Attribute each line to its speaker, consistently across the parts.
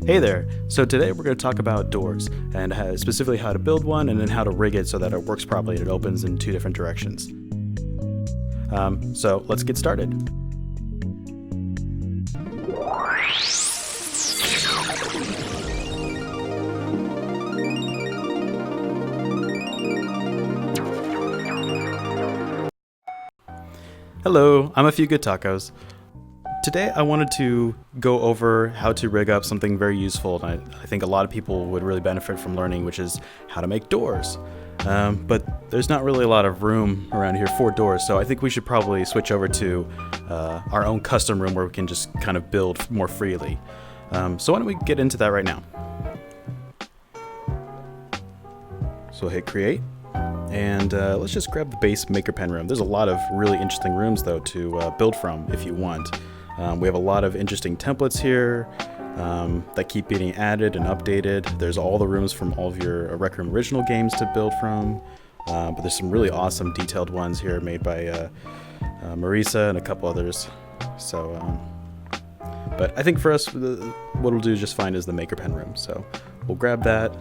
Speaker 1: Hey there! So today we're going to talk about doors, and specifically how to build one and then how to rig it so that it works properly and it opens in two different directions. So let's get started. Hello, I'm A Few Good Tacos. Today I wanted to go over how to rig up something very useful, and I think a lot of people would really benefit from learning, which is how to make doors. But there's not really a lot of room around here for doors, so I think we should probably switch over to our own custom room where we can just kind of build more freely. So why don't we get into that right now? So hit create. And let's just grab the base maker pen room. There's a lot of really interesting rooms though to build from if you want. We have a lot of interesting templates here that keep getting added and updated. There's all the rooms from all of your Rec Room original games to build from. But there's some really awesome detailed ones here made by Marisa and a couple others. So, but I think for us, what we'll do just fine is the maker pen room. So we'll grab that.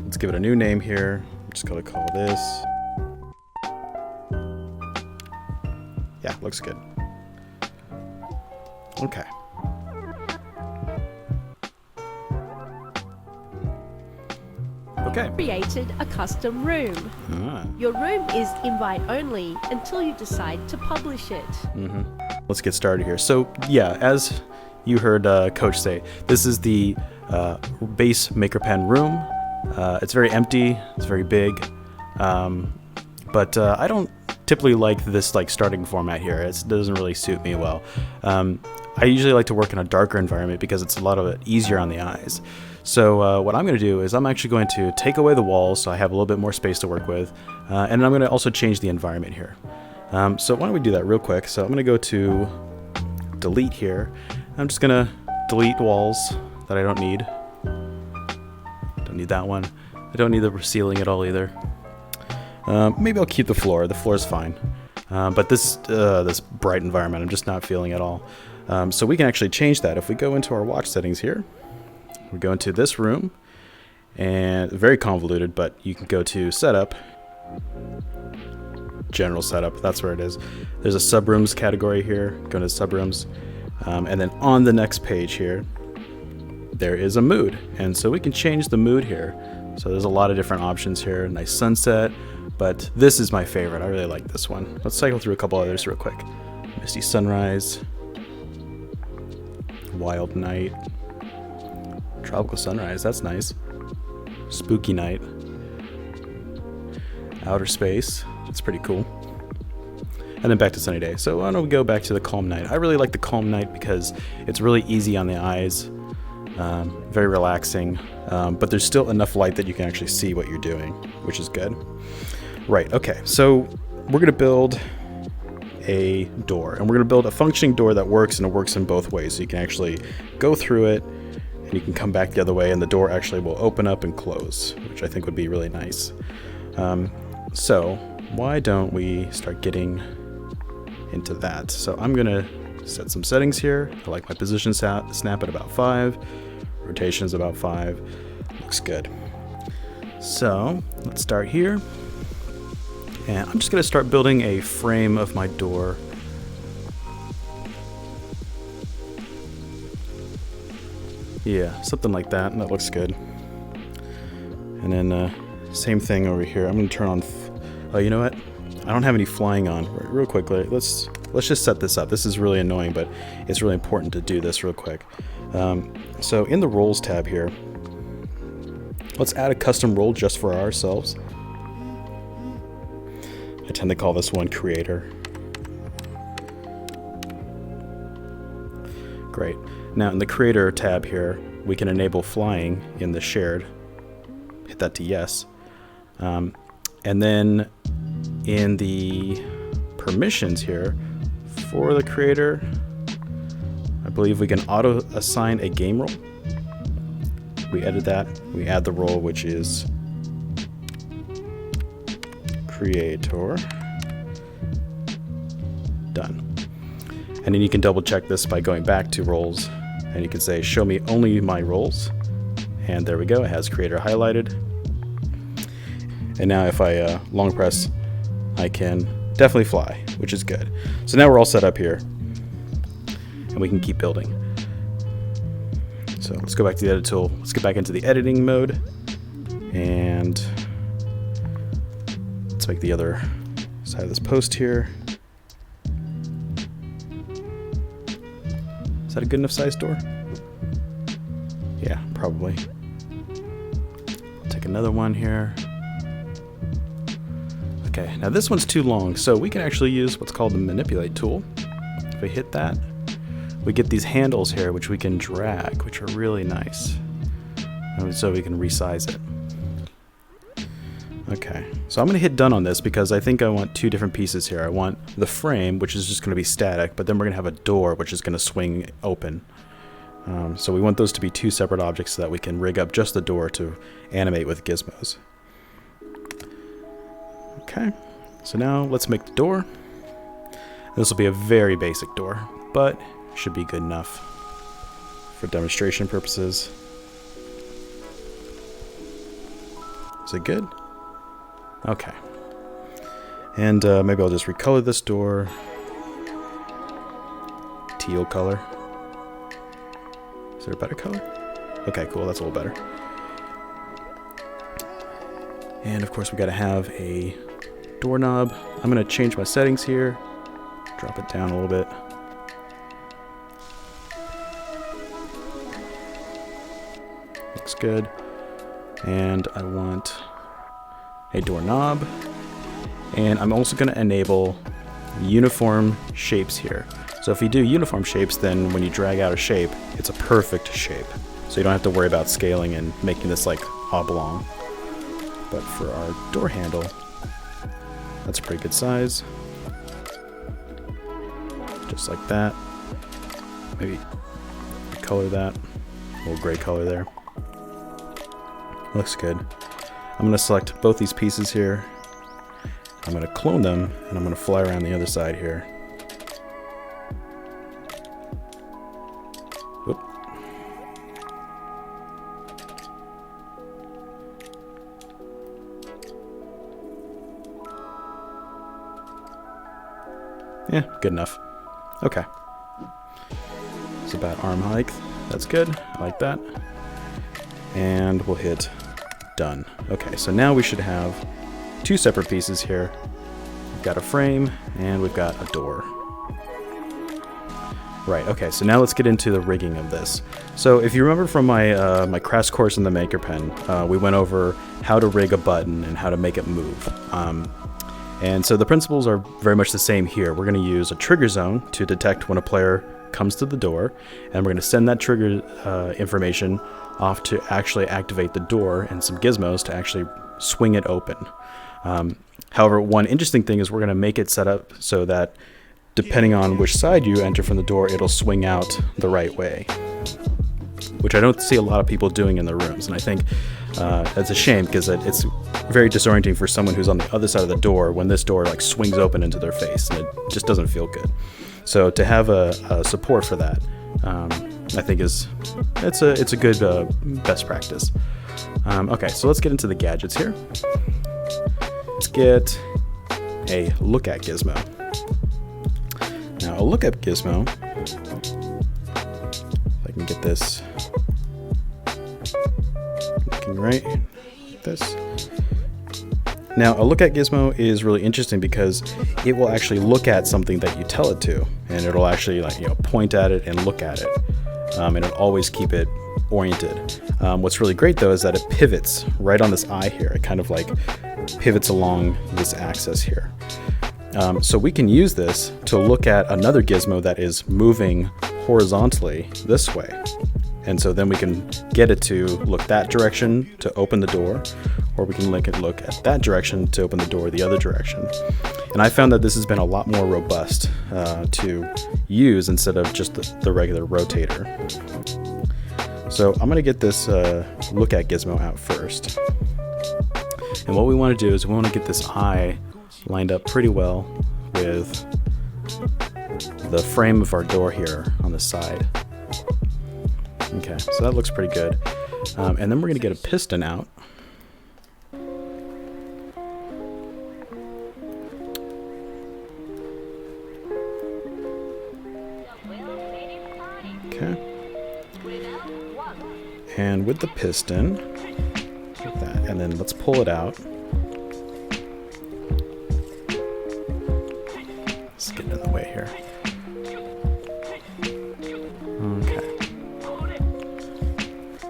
Speaker 1: Let's give it a new name here. I'm just gonna call this. Yeah, looks good. Okay. Okay.
Speaker 2: Created a custom room. Your room is invite only until you decide to publish it.
Speaker 1: Let's get started here. So yeah, as you heard Coach say, this is the base maker pen room. It's very empty, it's very big, but I don't typically like this starting format here. It doesn't really suit me well. I usually like to work in a darker environment because it's a lot of it easier on the eyes. So what I'm going to do is I'm actually going to take away the walls so I have a little bit more space to work with, and I'm going to also change the environment here. So why don't we do that real quick? So I'm going to go to delete here. I'm just going to delete walls that I don't need. Need that one. I don't need the ceiling at all either. Maybe I'll keep the floor. The floor is fine. But this bright environment, I'm just not feeling at all. So we can actually change that. If we go into our watch settings here, we go into this room, and very convoluted, but you can go to setup, general setup. That's where it is. There's a subrooms category here. Go to subrooms, and then on the next page here, there is a mood, and so we can change the mood here. So there's a lot of different options here. Nice sunset, but this is my favorite. I really like this one. Let's cycle through a couple others real quick. Misty sunrise, wild night, tropical sunrise, that's nice. Spooky night, outer space, that's pretty cool. And then back to sunny day. So why don't we go back to the calm night? I really like the calm night because it's really easy on the eyes. Very relaxing, but there's still enough light that you can actually see what you're doing, which is good. Right, okay, so we're going to build a door, and we're going to build a functioning door that works, and it works in both ways. So you can actually go through it, and you can come back the other way, and the door actually will open up and close, which I think would be really nice. So why don't we start getting into that? So I'm going to set some settings here. I like my position snap at about 5. Rotation is about 5. Looks good. So let's start here. And I'm just going to start building a frame of my door. Yeah, something like that. And that looks good. And then same thing over here. I'm going to turn on... Oh, you know what? I don't have any flying on. Real quickly, let's just set this up. This is really annoying, but it's really important to do this real quick. So in the roles tab here, let's add a custom role just for ourselves. I tend to call this one creator. Great. Now in the creator tab here, we can enable flying in the shared. Hit that to yes. And then in the permissions here for the creator, I believe we can auto assign a game role. We edit that, we add the role, which is creator. Done. And then you can double check this by going back to roles and you can say show me only my rolls, and there we go, it has creator highlighted. And now if I long press, I can definitely fly, which is good. So now we're all set up here, and we can keep building. So let's go back to the edit tool. Let's get back into the editing mode, and let's make the other side of this post here. Is that a good enough size door? Yeah, probably. I'll take another one here. Okay, now this one's too long, so we can actually use what's called the manipulate tool. If we hit that, we get these handles here which we can drag, which are really nice. And so we can resize it. Okay, so I'm going to hit done on this because I think I want two different pieces here. I want the frame, which is just going to be static, but then we're going to have a door which is going to swing open. So we want those to be two separate objects so that we can rig up just the door to animate with gizmos. Okay, so now let's make the door. This will be a very basic door, but should be good enough for demonstration purposes. Is it good? Okay. And maybe I'll just recolor this door. Teal color. Is there a better color? Okay, cool, that's a little better. And of course we gotta have a doorknob. I'm gonna change my settings here. Drop it down a little bit. Looks good. And I want a doorknob. And I'm also gonna enable uniform shapes here. So if you do uniform shapes, then when you drag out a shape, it's a perfect shape. So you don't have to worry about scaling and making this like oblong. But for our door handle, that's a pretty good size. Just like that. Maybe color that. A little gray color there. Looks good. I'm going to select both these pieces here. I'm going to clone them, and I'm going to fly around the other side here. Oop. Yeah, good enough. Okay. It's about arm height. That's good. I like that. And we'll hit done. Okay, so now we should have two separate pieces here. We've got a frame and we've got a door. Right, okay, so now let's get into the rigging of this. So if you remember from my my crash course in the Maker Pen, we went over how to rig a button and how to make it move. And so the principles are very much the same here. We're going to use a trigger zone to detect when a player comes to the door, and we're going to send that trigger information off to actually activate the door and some gizmos to actually swing it open. However, one interesting thing is we're going to make it set up so that depending on which side you enter from the door, it'll swing out the right way, which I don't see a lot of people doing in their rooms. And I think that's a shame because it's very disorienting for someone who's on the other side of the door when this door like swings open into their face, and it just doesn't feel good. So to have a support for that, I think it's a good best practice. Okay, so let's get into the gadgets here. Let's get a look at gizmo. Now a look at gizmo, if I can get this looking right, like this. Now, a look at gizmo is really interesting because it will actually look at something that you tell it to, and it'll actually point at it and look at it, and it'll always keep it oriented. What's really great though is that it pivots right on this eye here. It kind of like pivots along this axis here. So we can use this to look at another gizmo that is moving horizontally this way. And so then we can get it to look that direction to open the door, or we can make it look at that direction to open the door the other direction. And I found that this has been a lot more robust to use instead of just the regular rotator. So I'm going to get this look at gizmo out first. And what we want to do is we want to get this eye lined up pretty well with the frame of our door here on the side. Okay, so that looks pretty good. And then we're going to get a piston out. Okay. And with the piston, like that, and then let's pull it out. Let's get in the way here. Okay.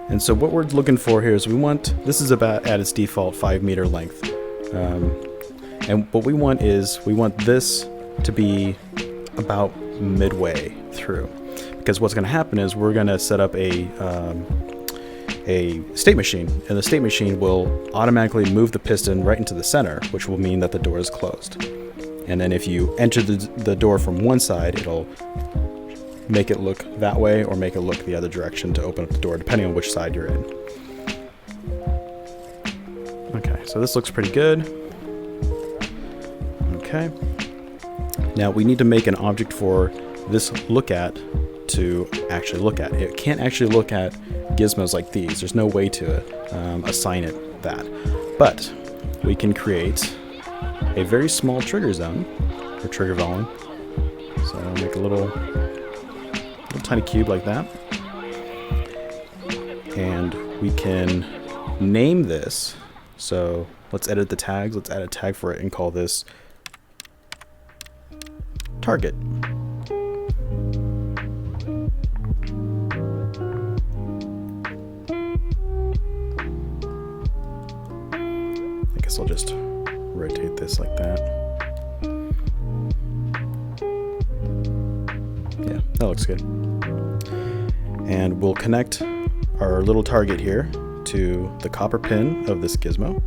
Speaker 1: And so what we're looking for here is this is about at its default 5 meter length. And what we want this to be about midway through. Because what's going to happen is we're going to set up a state machine, and the state machine will automatically move the piston right into the center, which will mean that the door is closed. And then if you enter the door from one side, it'll make it look that way or make it look the other direction to open up the door, depending on which side you're in. Okay, so this looks pretty good. Okay. Now we need to make an object for this look at to actually look at. It can't actually look at gizmos like these. There's no way to assign it that. But we can create a very small trigger zone or trigger volume. So I'll make a little tiny cube like that. And we can name this. So let's edit the tags. Let's add a tag for it and call this target. I guess I'll just rotate this like that. Yeah, that looks good. And we'll connect our little target here to the copper pin of this gizmo.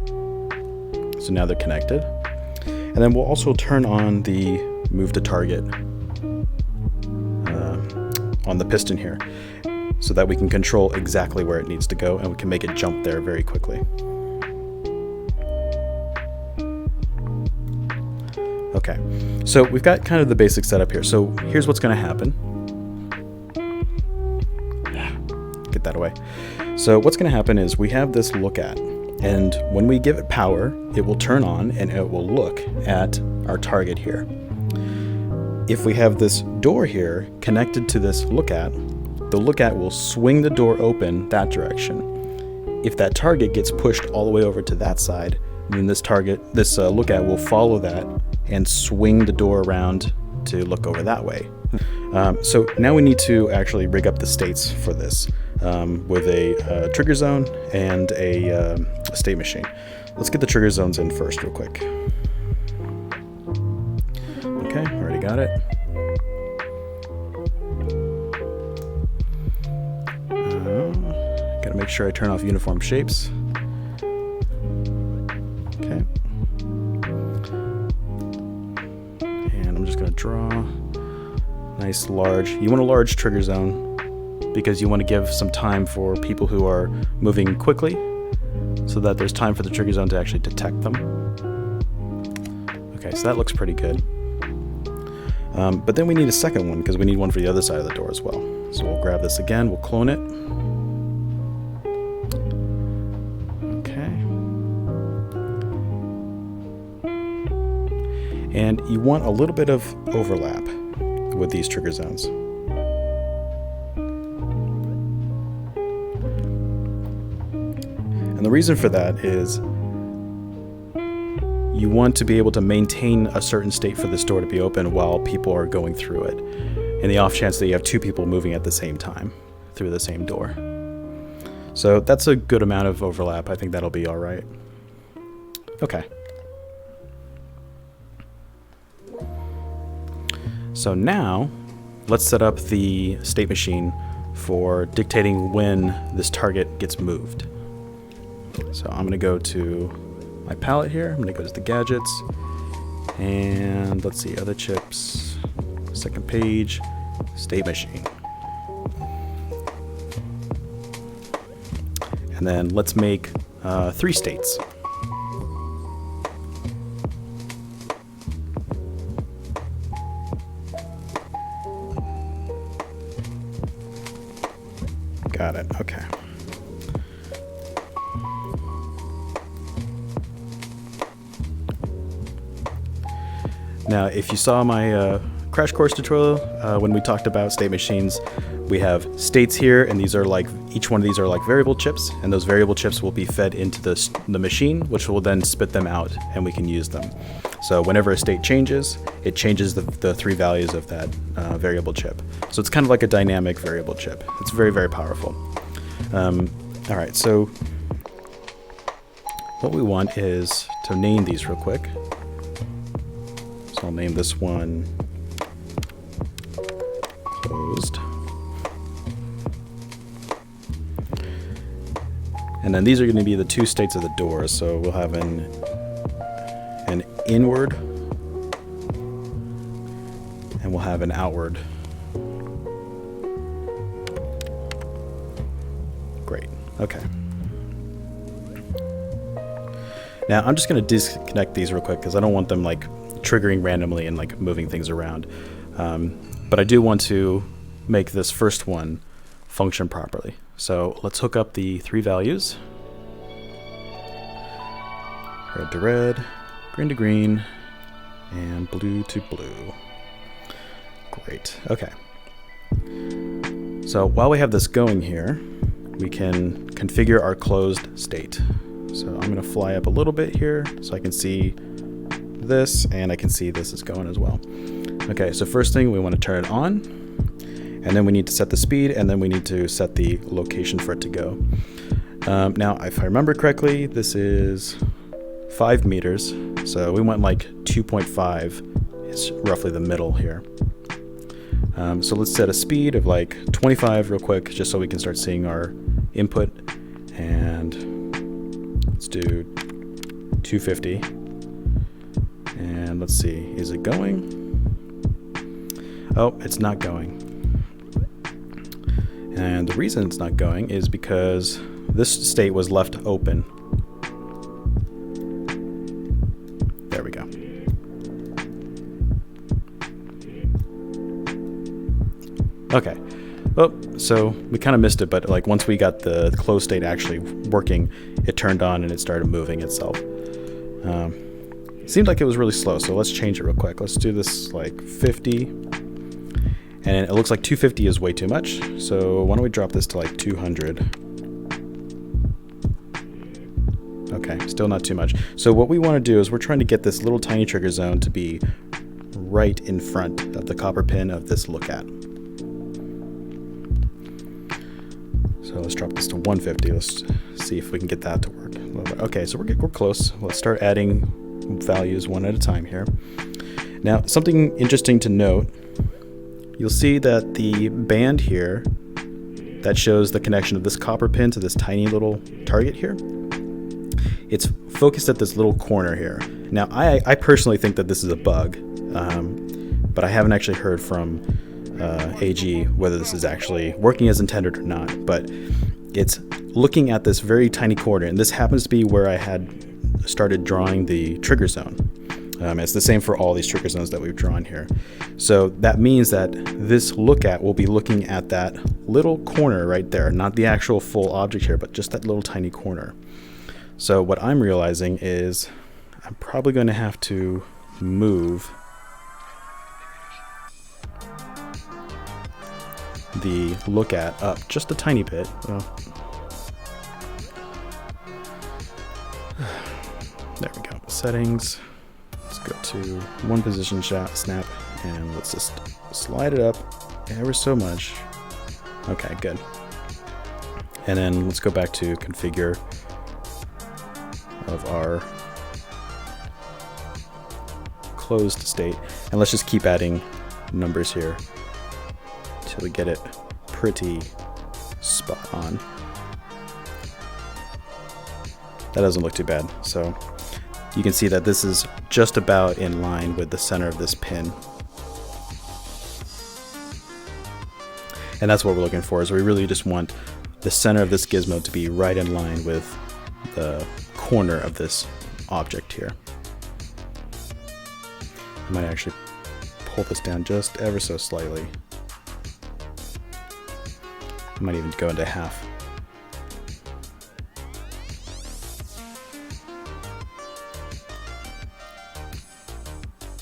Speaker 1: So now they're connected. And then we'll also turn on the move to target on the piston here, so that we can control exactly where it needs to go and we can make it jump there very quickly. Okay, so we've got kind of the basic setup here. So here's what's going to happen. Get that away. So what's going to happen is we have this look at, and when we give it power, it will turn on and it will look at our target here. If we have this door here connected to this look at, the look at will swing the door open that direction. If that target gets pushed all the way over to that side, then this look at will follow that and swing the door around to look over that way. So now we need to actually rig up the states for this with a trigger zone and a state machine. Let's get the trigger zones in first real quick. Okay, already got it. Gotta make sure I turn off uniform shapes. Okay. And I'm just gonna draw nice large. You want a large trigger zone because you want to give some time for people who are moving quickly so that there's time for the trigger zone to actually detect them. Okay, so that looks pretty good. But then we need a second one because we need one for the other side of the door as well. So we'll grab this again, we'll clone it. Okay. And you want a little bit of overlap with these trigger zones. And the reason for that is you want to be able to maintain a certain state for this door to be open while people are going through it, in the off chance that you have two people moving at the same time through the same door. So that's a good amount of overlap. I think that'll be all right. Okay. So now let's set up the state machine for dictating when this target gets moved. So I'm going to go to my palette here. I'm going to go to the gadgets and let's see, other chips, second page, state machine. And then let's make 3 states. Got it. Okay. Now, if you saw my crash course tutorial when we talked about state machines, we have states here, and these are like, each one of these are like variable chips, and those variable chips will be fed into the machine, which will then spit them out, and we can use them. So whenever a state changes, it changes the three values of that variable chip. So it's kind of like a dynamic variable chip. It's very, very powerful. All right, so what we want is to name these real quick. So I'll name this one closed. And then these are going to be the two states of the door. So we'll have an inward and we'll have an outward. Great. Okay. Now I'm just going to disconnect these real quick because I don't want them like triggering randomly and like moving things around. But I do want to make this first one function properly. So let's hook up the three values. Red to red, green to green, and blue to blue. Great. Okay. So while we have this going here, we can configure our closed state. So I'm going to fly up a little bit here so I can see this, and I can see this is going as well. Okay, so first thing, we want to turn it on, and then we need to set the speed, and then we need to set the location for it to go. Now, if I remember correctly, this is 5 meters, so we went like 2.5 is roughly the middle here. So let's set a speed of like 25 real quick, just so we can start seeing our input, and let's do 250. And let's see, is it going? Oh, it's not going. And the reason it's not going is because this state was left open. There we go. Okay. Well, so we kind of missed it, but like once we got the closed state actually working, it turned on and it started moving itself. Seemed like it was really slow, so let's change it real quick. Let's do this like 50. And it looks like 250 is way too much, so why don't we drop this to like 200. Okay, still not too much. So what we want to do is we're trying to get this little tiny trigger zone to be right in front of the copper pin of this lookat. So let's drop this to 150. Let's see if we can get that to work. Okay, so we're close. Let's start adding values one at a time here. Now, something interesting to note, you'll see that the band here that shows the connection of this copper pin to this tiny little target here, it's focused at this little corner here. Now, I personally think that this is a bug, but I haven't actually heard from AG whether this is actually working as intended or not, but it's looking at this very tiny corner, and this happens to be where I had started drawing the trigger zone. It's the same for all these trigger zones that we've drawn here. So that means that this lookat will be looking at that little corner right there, not the actual full object here, but just that little tiny corner. So what I'm realizing is I'm probably going to have to move the lookat up just a tiny bit. There we go. Settings. Let's go to one position snap, and let's just slide it up ever so much. Okay, good. And then let's go back to configure of our closed state, and let's just keep adding numbers here until we get it pretty spot on. That doesn't look too bad. So you can see that this is just about in line with the center of this pin. And that's what we're looking for, is we really just want the center of this gizmo to be right in line with the corner of this object here. I might actually pull this down just ever so slightly. Might even go into half.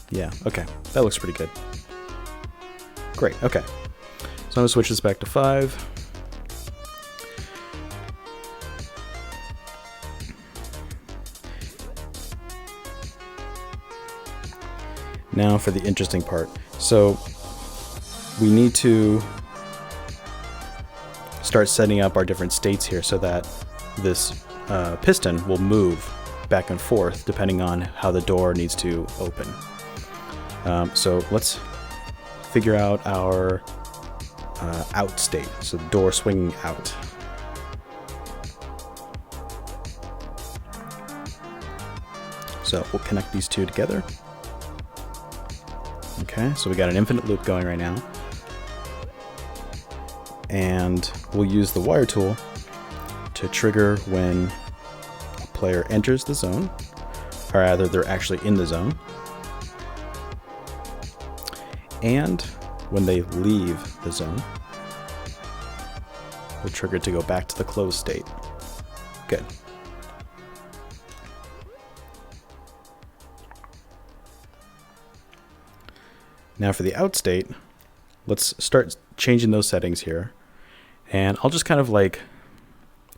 Speaker 1: Yeah, okay. That looks pretty good. Great, okay. So I'm going to switch this back to 5. Now for the interesting part. So we need to start setting up our different states here so that this piston will move back and forth depending on how the door needs to open. So let's figure out our out state, so the door swinging out. So we'll connect these two together. Okay, so we got an infinite loop going right now. And we'll use the wire tool to trigger when a player enters the zone, or rather they're actually in the zone, and when they leave the zone, we'll trigger it to go back to the closed state. Good. Now for the out state, let's start changing those settings here. And I'll just kind of like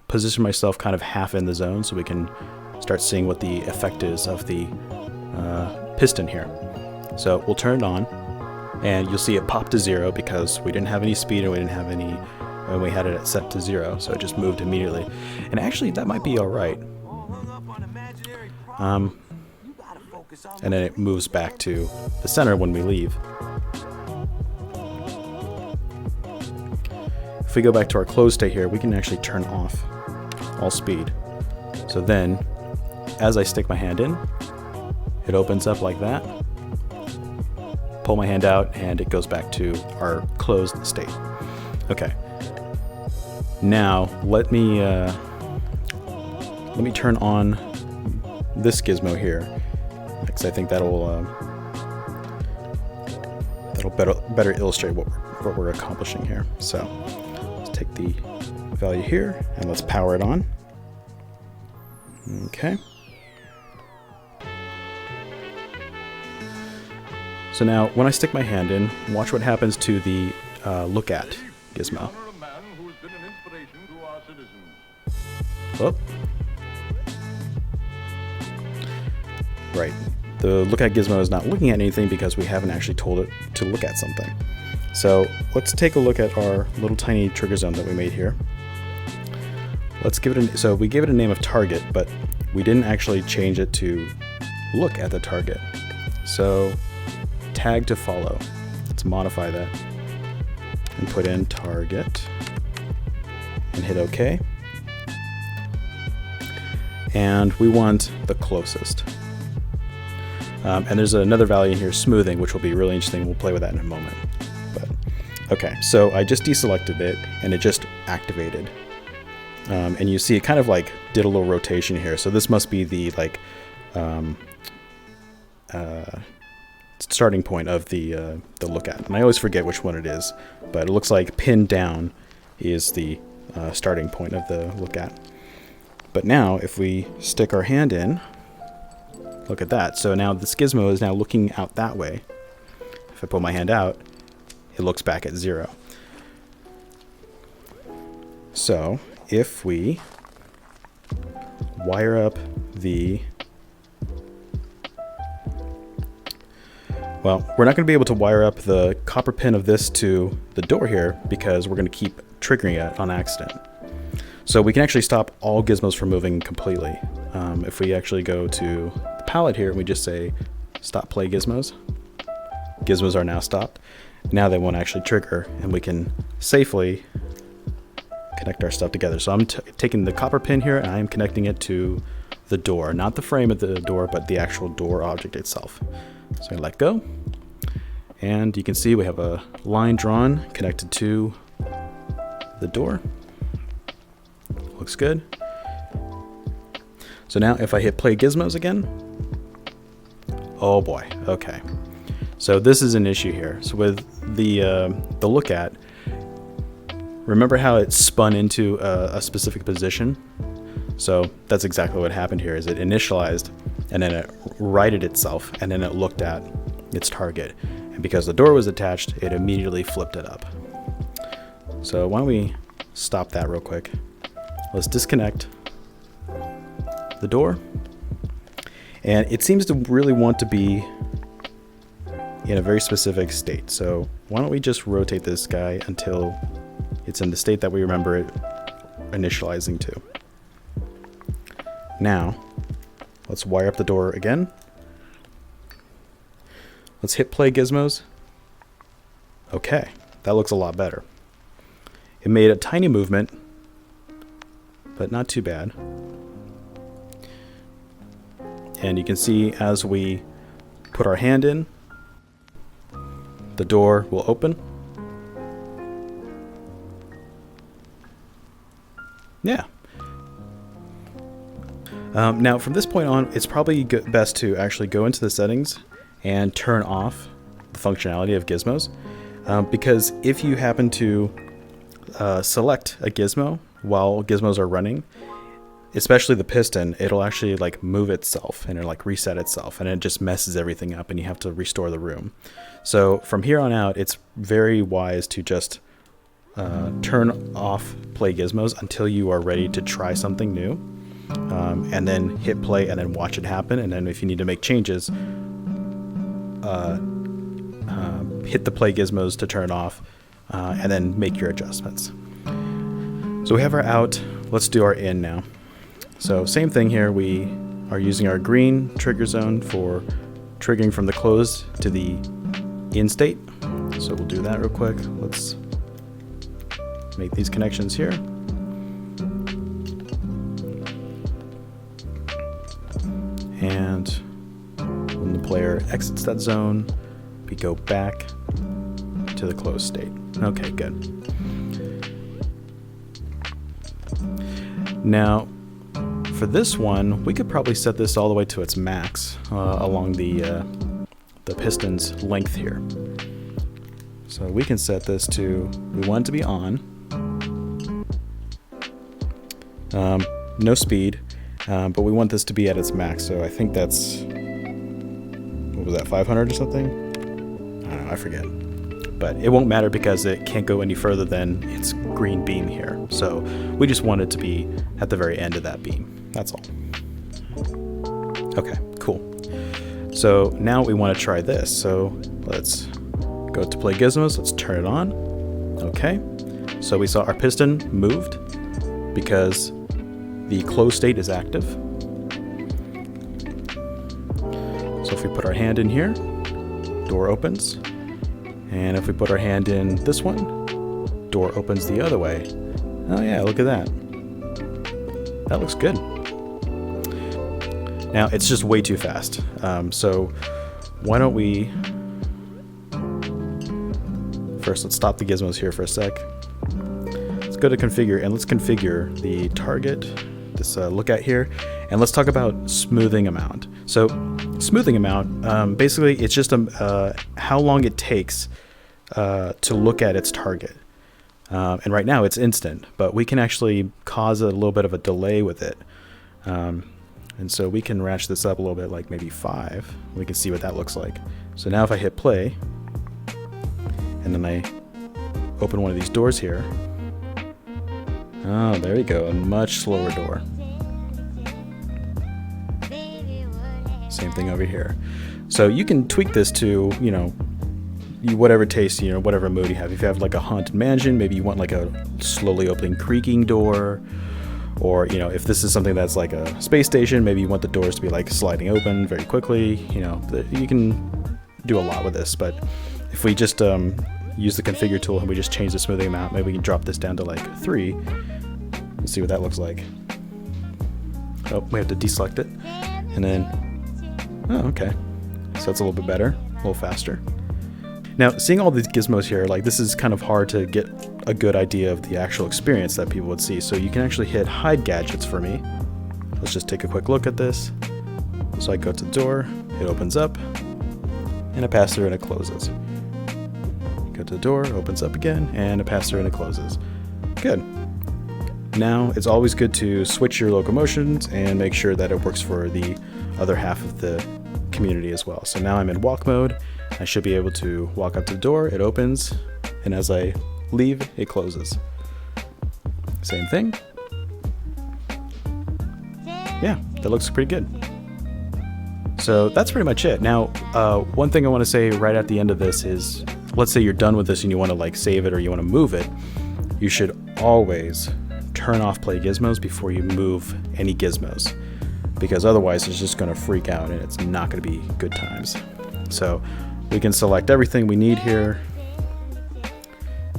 Speaker 1: position myself kind of half in the zone so we can start seeing what the effect is of the piston here. So we'll turn it on, and you'll see it pop to 0 because we didn't have any speed and we didn't have any, and we had it set to 0, so it just moved immediately. And actually that might be all right. And then it moves back to the center when we leave. If we go back to our closed state here, we can actually turn off all speed. So then, as I stick my hand in, it opens up like that. Pull my hand out, and it goes back to our closed state. Okay. Now let me turn on this gizmo here, because I think that'll better illustrate what we're accomplishing here. So let's take the value here and let's power it on. Okay. So now when I stick my hand in, watch what happens to the look at gizmo. Oh. Right. The look at gizmo is not looking at anything because we haven't actually told it to look at something. So let's take a look at our little tiny trigger zone that we made here. Let's give it so we gave it a name of target, but we didn't actually change it to look at the target. So tag to follow. Let's modify that and put in target and hit OK. And we want the closest. And there's another value in here, smoothing, which will be really interesting. We'll play with that in a moment. But okay, so I just deselected it and it just activated. And you see it kind of like did a little rotation here. So this must be the like starting point of the look at. And I always forget which one it is, but it looks like pinned down is the starting point of the look at. But now if we stick our hand in, look at that. So now this gizmo is now looking out that way. If I pull my hand out, it looks back at 0. So if we wire up the... Well, we're not going to be able to wire up the copper pin of this to the door here because we're going to keep triggering it on accident. So we can actually stop all gizmos from moving completely. If we actually go to the palette here and we just say stop play gizmos, gizmos are now stopped. Now they won't actually trigger and we can safely connect our stuff together. So I'm taking the copper pin here and I am connecting it to the door, not the frame of the door, but the actual door object itself. So I let go, and you can see we have a line drawn connected to the door. Looks good. So now if I hit play gizmos again, oh boy, okay. So this is an issue here. So with the look at, remember how it spun into a specific position? So that's exactly what happened here. Is it initialized, and then it righted itself, and then it looked at its target. And because the door was attached, it immediately flipped it up. So why don't we stop that real quick? Let's disconnect the door. And it seems to really want to be in a very specific state. So why don't we just rotate this guy until it's in the state that we remember it initializing to. Now, let's wire up the door again. Let's hit play gizmos. Okay, that looks a lot better. It made a tiny movement, but not too bad. And you can see as we put our hand in, the door will open. Yeah. Now from this point on, it's probably best to actually go into the settings and turn off the functionality of gizmos, because if you happen to select a gizmo while gizmos are running, especially the piston, it'll actually like move itself and it'll like reset itself, and it just messes everything up and you have to restore the room. So from here on out, it's very wise to just turn off play gizmos until you are ready to try something new, and then hit play and then watch it happen. And then if you need to make changes, hit the play gizmos to turn off, and then make your adjustments. So we have our out. Let's do our in now. So same thing here. We are using our green trigger zone for triggering from the closed to the in state. So we'll do that real quick. Let's make these connections here. And when the player exits that zone, we go back to the closed state. Okay, good. Now, for this one, we could probably set this all the way to its max along the piston's length here. So we can set this to, we want it to be on, no speed, but we want this to be at its max. So I think that's, what was that, 500 or something? I don't know, I forget. But it won't matter because it can't go any further than its green beam here. So we just want it to be at the very end of that beam. That's all. Okay, cool. So now we want to try this. So let's go to play gizmos. Let's turn it on. Okay. So we saw our piston moved because the closed state is active. So if we put our hand in here, door opens. And if we put our hand in this one, door opens the other way. Oh yeah, look at that. That looks good. Now it's just way too fast. So why don't we first, let's stop the gizmos here for a sec. Let's go to configure and let's configure the target, this lookout here, and let's talk about smoothing amount. So smoothing amount, basically it's just how long it takes to look at its target. And right now it's instant, but we can actually cause a little bit of a delay with it. And so we can ratchet this up a little bit, like maybe 5. We can see what that looks like. So now if I hit play, and then I open one of these doors here. Oh, there you go, a much slower door. Same thing over here. So you can tweak this to, you know, whatever taste, you know, whatever mood you have. If you have like a haunted mansion, maybe you want like a slowly opening creaking door. Or, you know, if this is something that's like a space station, maybe you want the doors to be like sliding open very quickly. You know, you can do a lot with this. But if we just use the configure tool and we just change the smoothing amount, maybe we can drop this down to like 3. Let's see what that looks like. Oh, we have to deselect it. And then, oh, okay. So that's a little bit better, a little faster. Now, seeing all these gizmos here, like this is kind of hard to get a good idea of the actual experience that people would see. So you can actually hit hide gadgets for me. Let's just take a quick look at this. So I go to the door, it opens up, and I pass through and it closes. Go to the door, opens up again, and I pass through and it closes. Good. Now, it's always good to switch your locomotions and make sure that it works for the other half of the community as well. So now I'm in walk mode. I should be able to walk up to the door, it opens, and as I leave, it closes. Same thing. Yeah, that looks pretty good. So that's pretty much it. Now, one thing I want to say right at the end of this is, let's say you're done with this and you want to like save it or you want to move it, you should always turn off play gizmos before you move any gizmos, because otherwise it's just going to freak out and it's not going to be good times. So we can select everything we need here.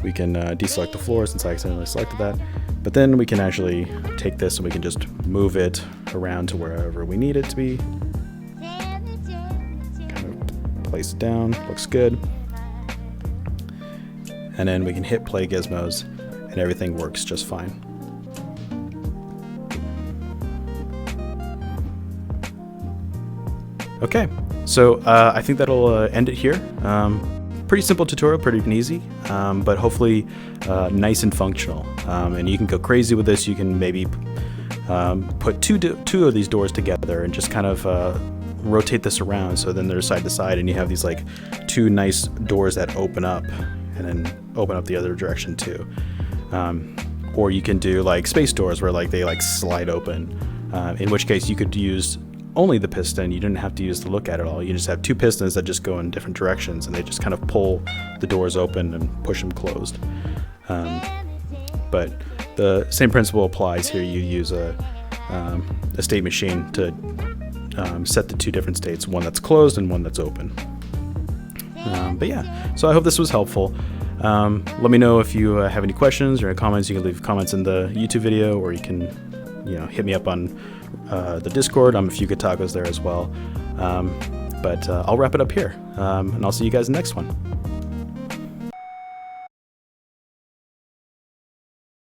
Speaker 1: We can deselect the floor since I accidentally selected that, but then we can actually take this and we can just move it around to wherever we need it to be. Kind of place it down, looks good. And then we can hit play gizmos and everything works just fine. Okay, so I think that'll end it here. Pretty simple tutorial, pretty easy, but hopefully nice and functional. And you can go crazy with this. You can maybe put two of these doors together and just kind of rotate this around, so then they're side to side, and you have these like two nice doors that open up and then open up the other direction too. Or you can do like space doors where like they like slide open, in which case you could use only the piston. You didn't have to use the look at it all. You just have two pistons that just go in different directions, and they just kind of pull the doors open and push them closed. But the same principle applies here. You use a state machine to set the two different states, one that's closed and one that's open. But yeah, so I hope this was helpful. Let me know if you have any questions or any comments. You can leave comments in the YouTube video, or you can hit me up on the Discord. I'm a few good tacos there as well. But I'll wrap it up here, and I'll see you guys in the next one.